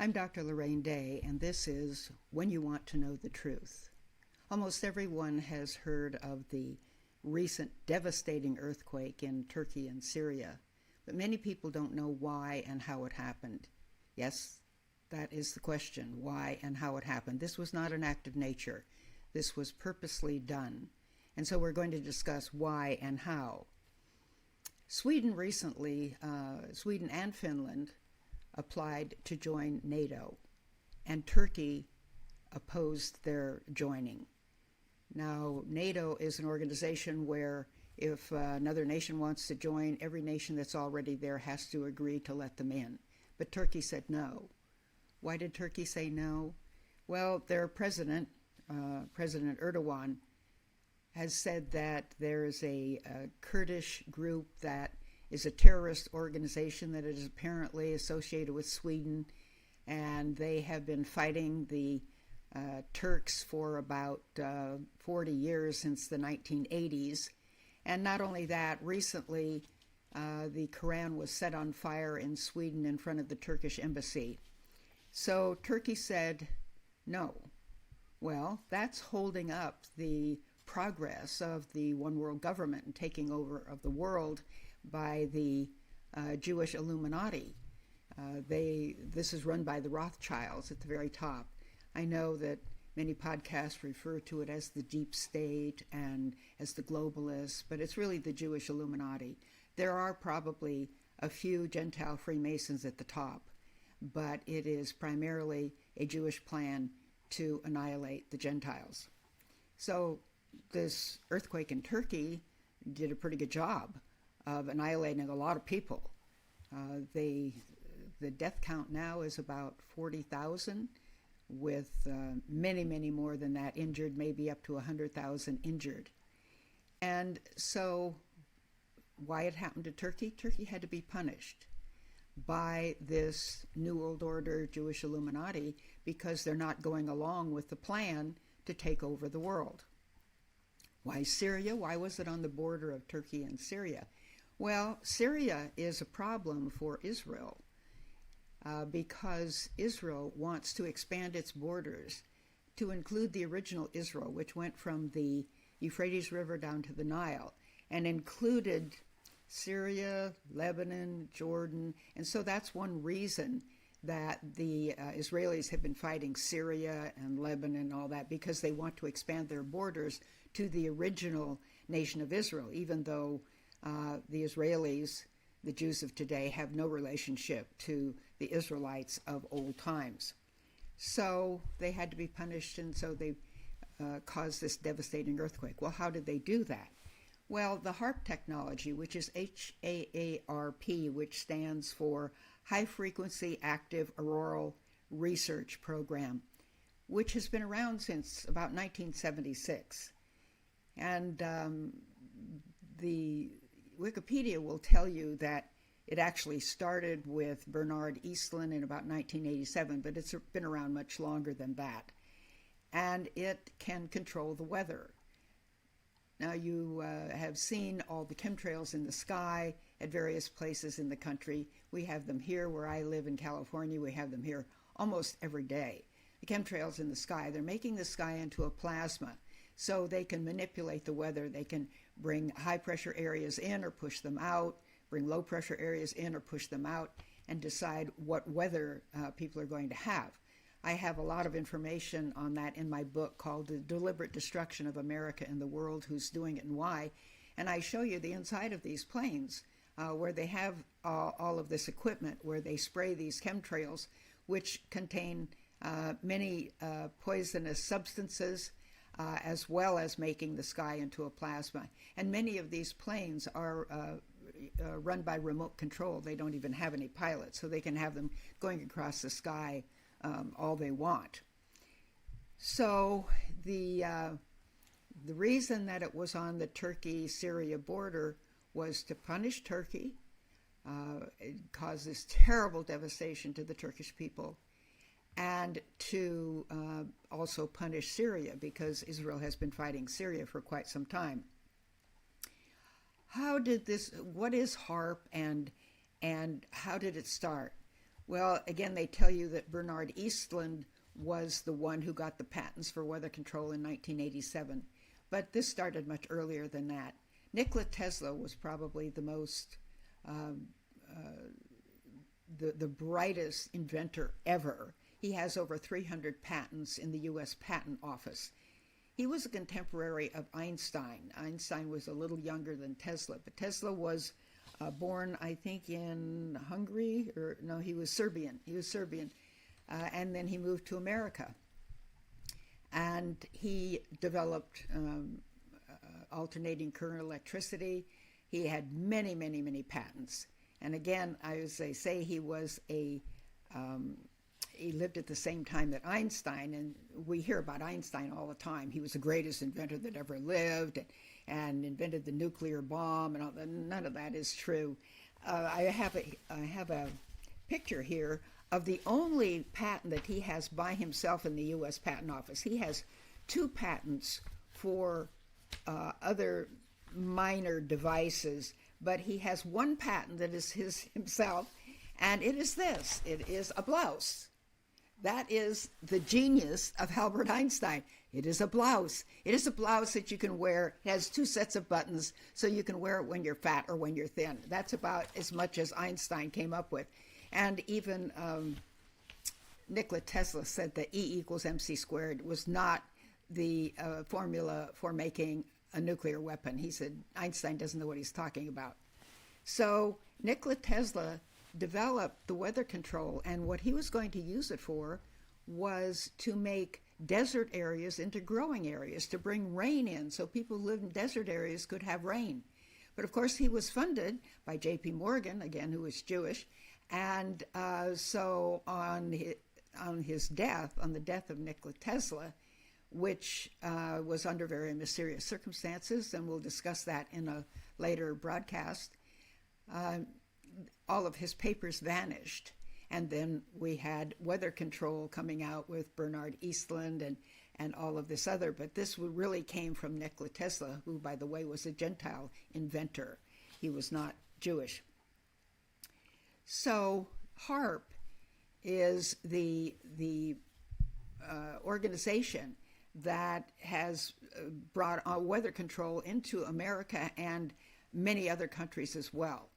I'm Dr. Lorraine Day, and this is When You Want to Know the Truth. Almost everyone has heard of the recent devastating earthquake in Turkey and Syria, but many people don't know why and how it happened. Yes, that is the question, why and how it happened. This was not an act of nature. This was purposely done. And so we're going to discuss why and how. Sweden and Finland applied to join NATO, and Turkey opposed their joining. Now, NATO is an organization where if another nation wants to join, every nation that's already there has to agree to let them in. But Turkey said no. Why did Turkey say no? Well, their president, President Erdogan, has said that there is a Kurdish group that is a terrorist organization that is apparently associated with Sweden, and they have been fighting the Turks for about 40 years, since the 1980s. And not only that, recently the Quran was set on fire in Sweden in front of the Turkish embassy. So Turkey said no. Well, that's holding up the progress of the one world government and taking over of the world by the Jewish Illuminati. This is run by the Rothschilds at the very top. I know that many podcasts refer to it as the deep state and as the globalists, but it's really the Jewish Illuminati. There are probably a few Gentile Freemasons at the top, but it is primarily a Jewish plan to annihilate the Gentiles. So this earthquake in Turkey did a pretty good job of annihilating a lot of people. The death count now is about 40,000, with many, many more than that injured, maybe up to 100,000 injured. And so why it happened to Turkey? Turkey had to be punished by this New World Order Jewish Illuminati because they're not going along with the plan to take over the world. Why Syria? Why was it on the border of Turkey and Syria? Well, Syria is a problem for Israel because Israel wants to expand its borders to include the original Israel, which went from the Euphrates River down to the Nile, and included Syria, Lebanon, Jordan. And so that's one reason that the Israelis have been fighting Syria and Lebanon and all that, because they want to expand their borders to the original nation of Israel, even though the Israelis, the Jews of today, have no relationship to the Israelites of old times. So they had to be punished, and so they caused this devastating earthquake. Well, how did they do that? Well, the HAARP technology, which is HAARP, which stands for High Frequency Active Auroral Research Program, which has been around since about 1976. And the Wikipedia will tell you that it actually started with Bernard Eastlund in about 1987, but it's been around much longer than that. And it can control the weather. Now, you have seen all the chemtrails in the sky at various places in the country. We have them here where I live in California. We have them here almost every day. The chemtrails in the sky, they're making the sky into a plasma, so they can manipulate the weather. They can bring high pressure areas in or push them out, bring low pressure areas in or push them out, and decide what weather people are going to have. I have a lot of information on that in my book called The Deliberate Destruction of America and the World, Who's Doing It and Why. And I show you the inside of these planes where they have all of this equipment, where they spray these chemtrails, which contain many poisonous substances, as well as making the sky into a plasma. And many of these planes are run by remote control. They don't even have any pilots, so they can have them going across the sky all they want. So the reason that it was on the Turkey-Syria border was to punish Turkey. It caused this terrible devastation to the Turkish people, and to also punish Syria, because Israel has been fighting Syria for quite some time. What is HAARP, and how did it start? Well, again, they tell you that Bernard Eastland was the one who got the patents for weather control in 1987. But this started much earlier than that. Nikola Tesla was probably the most, um, the brightest inventor ever. He has over 300 patents in the U.S. Patent Office. He was a contemporary of Einstein. Einstein was a little younger than Tesla, but Tesla was born, I think, in Hungary, or no, he was Serbian. He was Serbian, and then he moved to America, and he developed alternating current electricity. He had many, many, many patents. And again, as I say, he was he lived at the same time that Einstein, and we hear about Einstein all the time. He was the greatest inventor that ever lived, and invented the nuclear bomb, and all that. None of that is true. I have a picture here of the only patent that he has by himself in the U.S. Patent Office. He has 2 patents for other minor devices, but he has 1 patent that is his himself, and it is this. It is a blouse. That is the genius of Albert Einstein. It is a blouse. It is a blouse that you can wear. It has 2 sets of buttons, so you can wear it when you're fat or when you're thin. That's about as much as Einstein came up with. And even Nikola Tesla said that E equals mc squared was not the formula for making a nuclear weapon. He said Einstein doesn't know what he's talking about. So Nikola Tesla developed the weather control, and what he was going to use it for was to make desert areas into growing areas, to bring rain in so people who live in desert areas could have rain. But of course he was funded by J.P. Morgan, again, who was Jewish, and so on his death, on the death of Nikola Tesla, which was under very mysterious circumstances, and we'll discuss that in a later broadcast, all of his papers vanished. And then we had weather control coming out with Bernard Eastland and all of this other. But this really came from Nikola Tesla, who, by the way, was a Gentile inventor. He was not Jewish. So HAARP is the organization that has brought weather control into America and many other countries as well.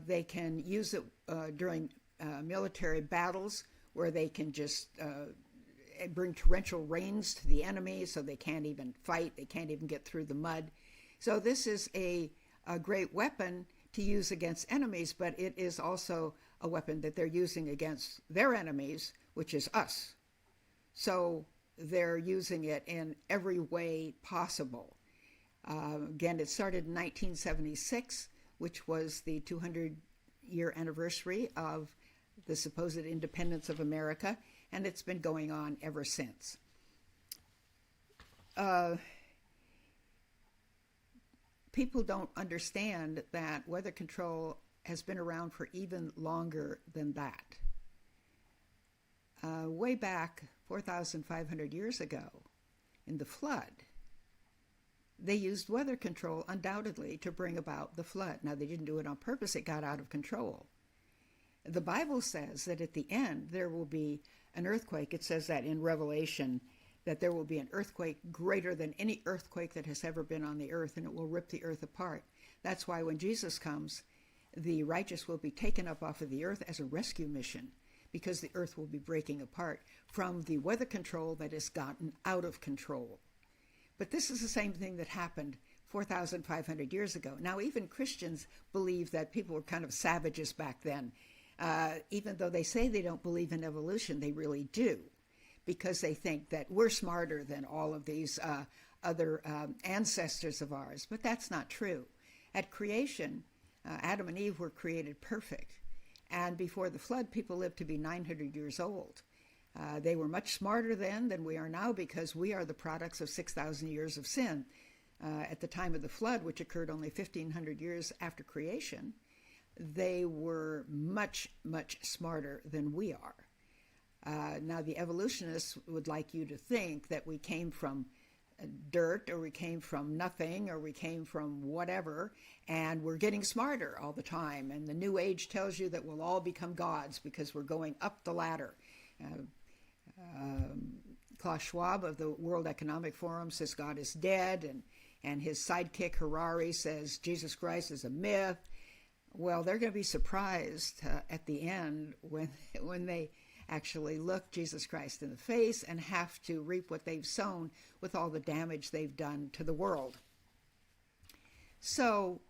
They can use it during military battles, where they can just bring torrential rains to the enemy, so they can't even fight, they can't even get through the mud. So this is a great weapon to use against enemies, but it is also a weapon that they're using against their enemies, which is us. So they're using it in every way possible. Again, it started in 1976, which was the 200-year anniversary of the supposed independence of America, and it's been going on ever since. People don't understand that weather control has been around for even longer than that. Way back 4,500 years ago, in the flood, they used weather control undoubtedly to bring about the flood. Now, they didn't do it on purpose. It got out of control. The Bible says that at the end there will be an earthquake. It says that in Revelation, that there will be an earthquake greater than any earthquake that has ever been on the earth, and it will rip the earth apart. That's why when Jesus comes, the righteous will be taken up off of the earth as a rescue mission, because the earth will be breaking apart from the weather control that has gotten out of control. But this is the same thing that happened 4,500 years ago. Now, even Christians believe that people were kind of savages back then. Even though they say they don't believe in evolution, they really do, because they think that we're smarter than all of these other ancestors of ours. But that's not true. At creation, Adam and Eve were created perfect. And before the flood, people lived to be 900 years old. They were much smarter then than we are now, because we are the products of 6,000 years of sin. At the time of the flood, which occurred only 1,500 years after creation, they were much, much smarter than we are. Now, the evolutionists would like you to think that we came from dirt, or we came from nothing, or we came from whatever, and we're getting smarter all the time. And the New Age tells you that we'll all become gods because we're going up the ladder. Klaus Schwab of the World Economic Forum says God is dead, and his sidekick Harari says Jesus Christ is a myth. Well, they're going to be surprised at the end when they actually look Jesus Christ in the face and have to reap what they've sown with all the damage they've done to the world. So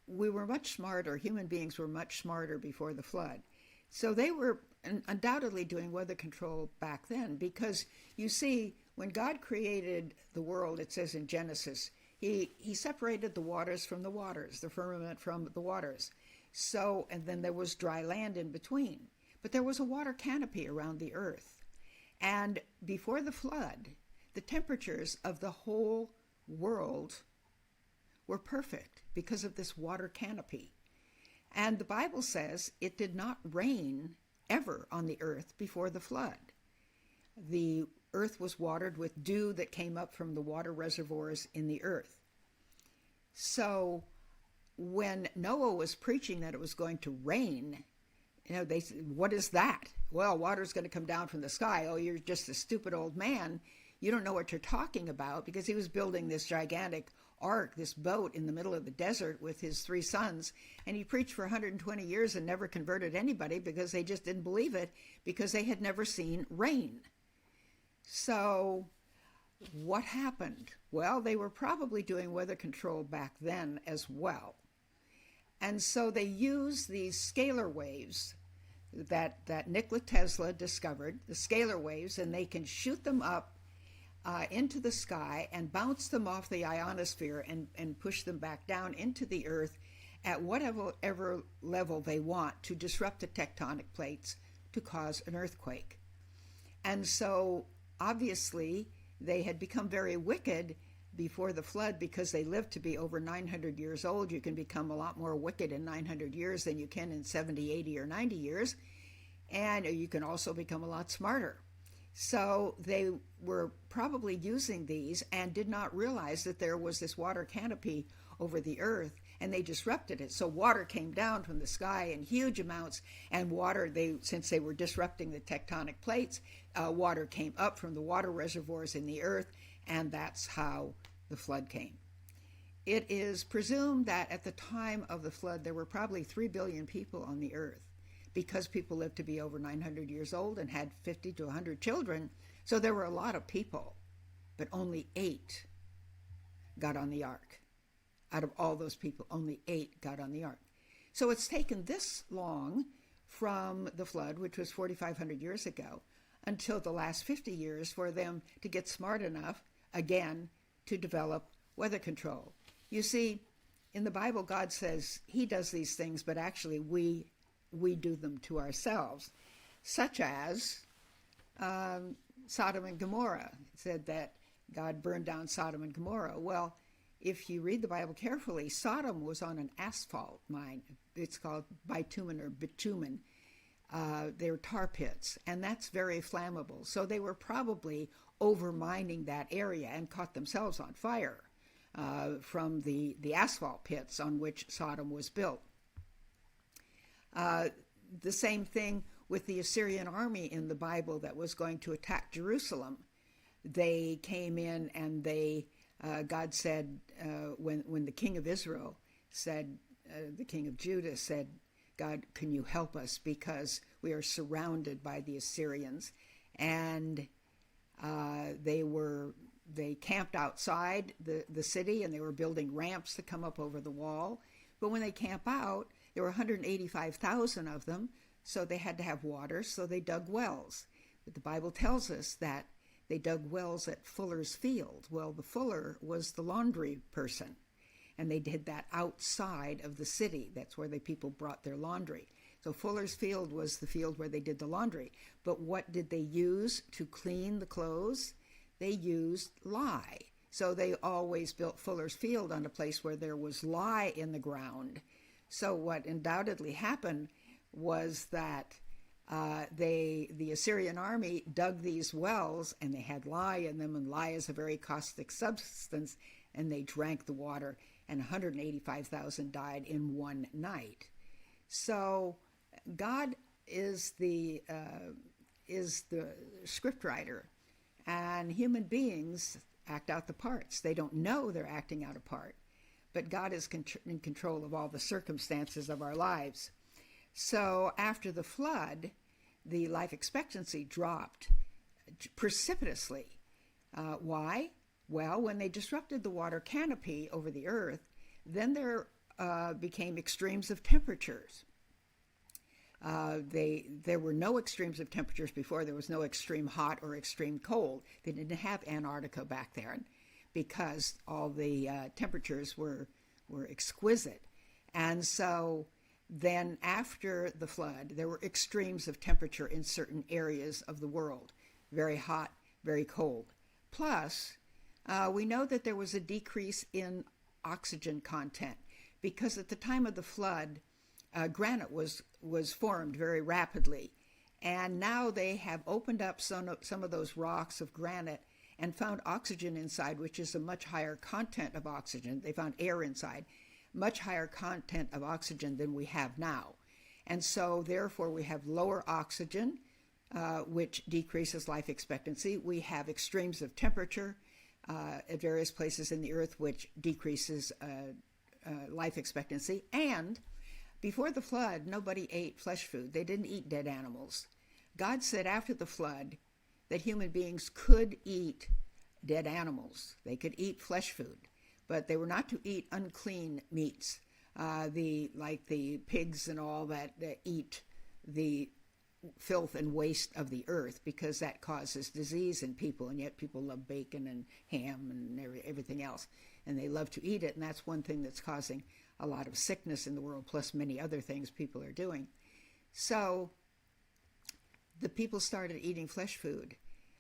we were much smarter, human beings were much smarter before the flood. So they were undoubtedly doing weather control back then, because you see, when God created the world, it says in Genesis, he separated the waters from the waters, the firmament from the waters. So, and then there was dry land in between. But there was a water canopy around the earth. And before the flood, the temperatures of the whole world were perfect because of this water canopy. And the Bible says it did not rain ever on the earth before the flood. The earth was watered with dew that came up from the water reservoirs in the earth. So when Noah was preaching that it was going to rain, they said, what is that? Well, water's going to come down from the sky. Oh, you're just a stupid old man. You don't know what you're talking about, because he was building this gigantic ark, this boat in the middle of the desert with his 3 sons. And he preached for 120 years and never converted anybody because they just didn't believe it, because they had never seen rain. So what happened? Well, they were probably doing weather control back then as well. And so they used these scalar waves that Nikola Tesla discovered, the scalar waves, and they can shoot them up into the sky and bounce them off the ionosphere and push them back down into the earth at whatever level they want to disrupt the tectonic plates to cause an earthquake. And so obviously they had become very wicked before the flood, because they lived to be over 900 years old. You can become a lot more wicked in 900 years than you can in 70, 80, or 90 years. And you can also become a lot smarter. So they were probably using these and did not realize that there was this water canopy over the earth, and they disrupted it. So water came down from the sky in huge amounts, and water, since they were disrupting the tectonic plates, water came up from the water reservoirs in the earth, and that's how the flood came. It is presumed that at the time of the flood, there were probably 3 billion people on the earth, because people lived to be over 900 years old and had 50 to 100 children. So there were a lot of people, but only 8 got on the ark. Out of all those people, only 8 got on the ark. So it's taken this long from the flood, which was 4,500 years ago, until the last 50 years for them to get smart enough, again, to develop weather control. You see, in the Bible, God says he does these things, but actually we do them to ourselves, such as Sodom and Gomorrah. It said that God burned down Sodom and Gomorrah. Well, if you read the Bible carefully, Sodom was on an asphalt mine. It's called bitumen or bitumen. They were tar pits, and that's very flammable. So they were probably over-mining that area and caught themselves on fire from the asphalt pits on which Sodom was built. The same thing with the Assyrian army in the Bible that was going to attack Jerusalem. They came in and God said, when the king of Israel said, the king of Judah said, God, can you help us, because we are surrounded by the Assyrians? And they camped outside the city, and they were building ramps to come up over the wall. But when they camp out, there were 185,000 of them, so they had to have water, so they dug wells. But the Bible tells us that they dug wells at Fuller's Field. Well, the fuller was the laundry person, and they did that outside of the city. That's where the people brought their laundry. So Fuller's Field was the field where they did the laundry. But what did they use to clean the clothes? They used lye. So they always built Fuller's Field on a place where there was lye in the ground. So what undoubtedly happened was that The Assyrian army dug these wells, and they had lye in them, and lye is a very caustic substance, and they drank the water, and 185,000 died in one night. So God is the scriptwriter, and human beings act out the parts. They don't know they're acting out a part, but God is in control of all the circumstances of our lives. So after the flood, the life expectancy dropped precipitously. Why? Well, when they disrupted the water canopy over the earth, then there became extremes of temperatures. There were no extremes of temperatures before. There was no extreme hot or extreme cold. They didn't have Antarctica back there because all the temperatures were exquisite. And so then after the flood, there were extremes of temperature in certain areas of the world, very hot, very cold. Plus, we know that there was a decrease in oxygen content because at the time of the flood, granite was formed very rapidly. And now they have opened up some of those rocks of granite and found oxygen inside, which is a much higher content of oxygen. They found air inside, much higher content of oxygen than we have now. And so therefore we have lower oxygen, which decreases life expectancy. We have extremes of temperature at various places in the earth, which decreases life expectancy. And before the flood, nobody ate flesh food. They didn't eat dead animals. God said after the flood that human beings could eat dead animals. They could eat flesh food, but they were not to eat unclean meats, like the pigs and all that eat the filth and waste of the earth, because that causes disease in people, and yet people love bacon and ham and everything else, and they love to eat it, and that's one thing that's causing a lot of sickness in the world, plus many other things people are doing. So the people started eating flesh food.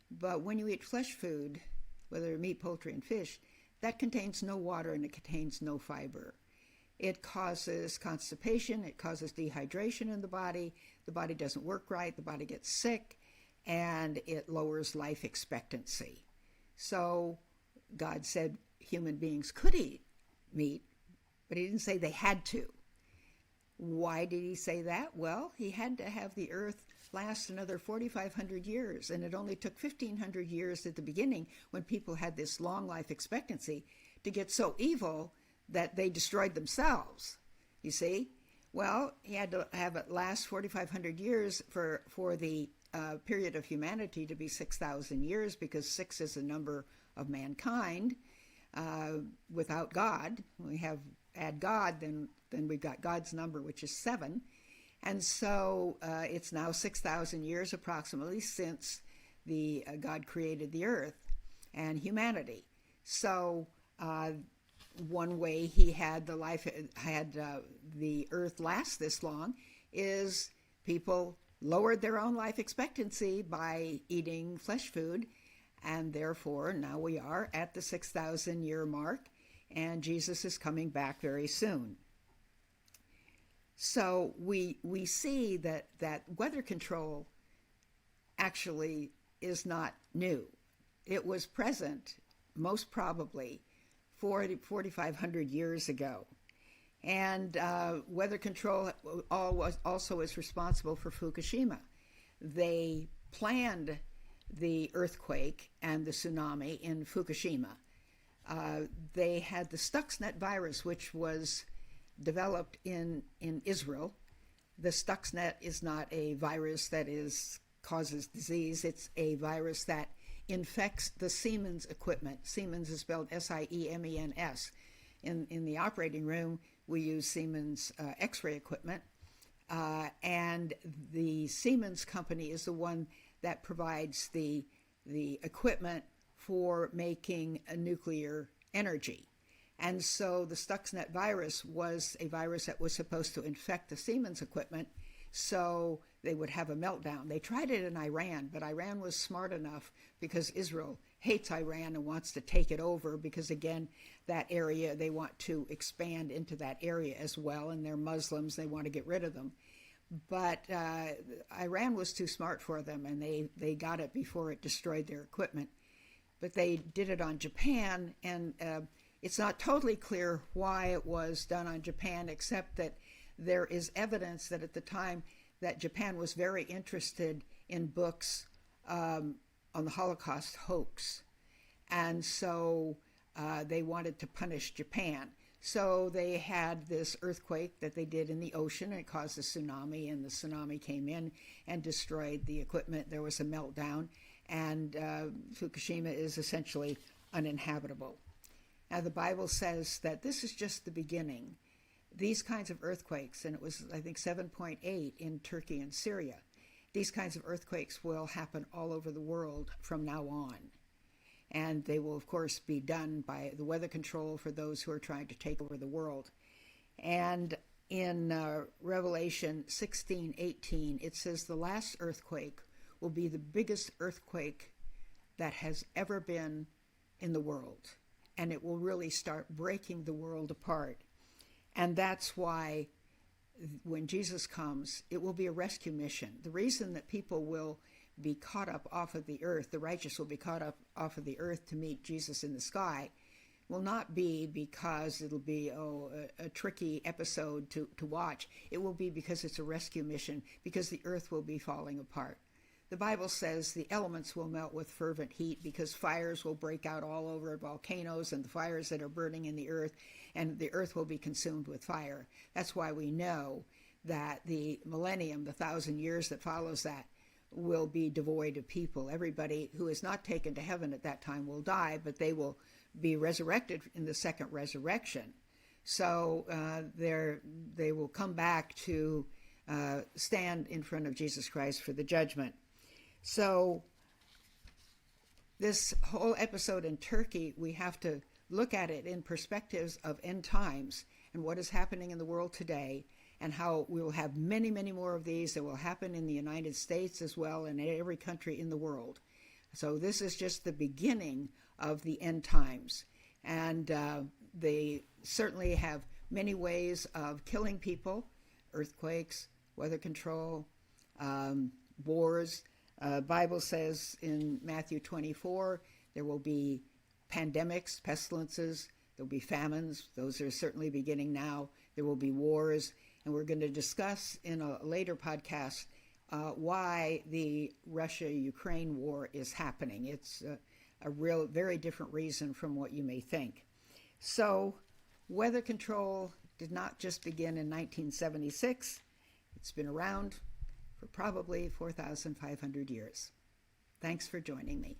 But when you eat flesh food, whether meat, poultry, and fish, that contains no water and it contains no fiber. It causes constipation, it causes dehydration in the body doesn't work right, the body gets sick, and it lowers life expectancy. So God said human beings could eat meat, but he didn't say they had to. Why did he say that? Well, he had to have the earth last another 4,500 years, and it only took 1,500 years at the beginning when people had this long life expectancy to get so evil that they destroyed themselves, you see? Well, he had to have it last 4,500 years for the period of humanity to be 6,000 years, because 6 is the number of mankind without God. We add God, then we've got God's number, which is 7. And so it's now 6,000 years approximately since God created the earth and humanity. So one way he had the earth last this long is people lowered their own life expectancy by eating flesh food, and therefore now we are at the 6,000 year mark, and Jesus is coming back very soon. So we see that weather control actually is not new. It was present most probably 4,500 years ago. And weather control also is responsible for Fukushima. They planned the earthquake and the tsunami in Fukushima. They had the Stuxnet virus, which was developed in Israel. The Stuxnet is not a virus that causes disease. It's a virus that infects the Siemens equipment. Siemens is spelled S-I-E-M-E-N-S. In the operating room, we use Siemens X-ray equipment. And the Siemens company is the one that provides the equipment for making a nuclear energy. And so the Stuxnet virus was a virus that was supposed to infect the Siemens equipment so they would have a meltdown. They tried it in Iran, but Iran was smart enough, because Israel hates Iran and wants to take it over, because again, that area, they want to expand into that area as well, and they're Muslims, they want to get rid of them. But Iran was too smart for them, and they got it before it destroyed their equipment. But they did it on Japan, and it's not totally clear why it was done on Japan, except that there is evidence that at the time that Japan was very interested in books on the Holocaust hoax. And so they wanted to punish Japan. So they had this earthquake that they did in the ocean, and it caused a tsunami, and the tsunami came in and destroyed the equipment. There was a meltdown, and Fukushima is essentially uninhabitable. Now, the Bible says that this is just the beginning. These kinds of earthquakes, and it was, I think, 7.8 in Turkey and Syria, these kinds of earthquakes will happen all over the world from now on. And they will, of course, be done by the weather control for those who are trying to take over the world. And in Revelation 16:18, it says the last earthquake will be the biggest earthquake that has ever been in the world. And it will really start breaking the world apart. And that's why when Jesus comes, it will be a rescue mission. The reason that people will be caught up off of the earth, the righteous will be caught up off of the earth to meet Jesus in the sky, will not be because it'll be a tricky episode to watch. It will be because it's a rescue mission, because the earth will be falling apart. The Bible says the elements will melt with fervent heat because fires will break out all over volcanoes and the fires that are burning in the earth, and the earth will be consumed with fire. That's why we know that the millennium, the 1,000 years that follows that, will be devoid of people. Everybody who is not taken to heaven at that time will die, but they will be resurrected in the second resurrection. So they will come back to stand in front of Jesus Christ for the judgment. So this whole episode in Turkey, we have to look at it in perspectives of end times and what is happening in the world today, and how we will have many, many more of these that will happen in the United States as well, and in every country in the world. So this is just the beginning of the end times. And they certainly have many ways of killing people: earthquakes, weather control, wars. Bible says in Matthew 24, there will be pandemics, pestilences, there will be famines. Those are certainly beginning now. There will be wars. And we're going to discuss in a later podcast why the Russia-Ukraine war is happening. It's a real, very different reason from what you may think. So weather control did not just begin in 1976. It's been around for probably 4,500 years. Thanks for joining me.